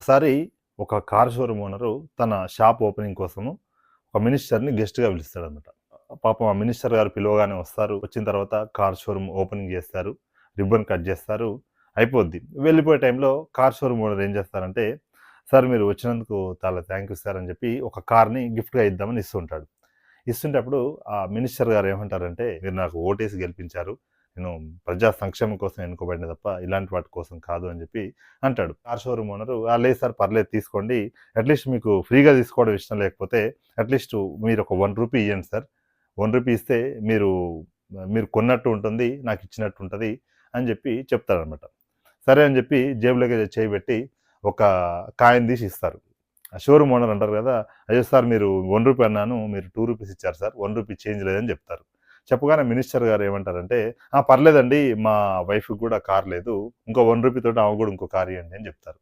ఒకసారి ఒక car showroom owner తన షాప్ ఓపెనింగ్ కోసము ఒక మినిస్టర్‌ని గెస్ట్‌గా పిలుస్తాడనమాట. పాపం ఆ మినిస్టర్ గారు పిలవగానే వస్తారు. వచ్చిన తర్వాత కార్ షోరూమ్ ఓపెనింగ్ చేస్తారు. రిబ్బన్ కట్ చేస్తారు. అయిపోద్ది. వెళ్ళిపోయే టైంలో కార్ షోరూమ్ ఓనర్ ఏం చేస్తారంటే, "సార్ మీరు వచ్చినందుకు చాలా థాంక్ యూ సార్" అని చెప్పి ఒక కార్‌ని గిఫ్ట్‌గా ఇద్దామని ఇస్తూ ఉంటాడు. ఇస్తుంటే అప్పుడు ఆ మినిస్టర్ గారు ఏమంటారంటే, "మీరు నాకు ఓటేసి గెలిపించారు. నేను ప్రజా సంక్షేమం కోసం ఎన్నుకోబడిన తప్ప ఇలాంటి వాటి కోసం కాదు" అని చెప్పి అంటాడు. కార్ షోరూమ్ ఓనరు, లేదు సార్ పర్లేదు తీసుకోండి. అట్‌లీస్ట్ మీకు ఫ్రీగా తీసుకోవడం ఇష్టం లేకపోతే అట్‌లీస్ట్ మీరు ఒక రూ. 1 ఇయ్యండి సార్. రూ. 1 ఇస్తే మీరు మీరు కొన్నట్టు ఉంటుంది. నాకిచ్చినట్టు ఉంటది" అని చెప్పి చెప్తాడనమాట. సరే అని చెప్పి జేబులోకి చేయి పెట్టి ఒక కాయిన్ తీసి ఇస్తారు. ఆ షోరూమ్ ఓనర్ అంటారు కదా! "అయ్యో సార్ మీరు రూ. 1 అన్నాను. మీరు రూ. 2 ఇచ్చారు సార్. రూ. 1 చేంజ్ లేదని" చెప్తారు. చెప్పగానే మినిస్టర్ గారు ఏమంటారంటే, "ఆ! పర్లేదండి మా వైఫ్‌కి కూడా కార్ లేదు. ఇంకో రూ. 1 తోటి ఆమెకు కూడా ఇంకో కార్ ఇయ్యండి" అని చెప్తారు.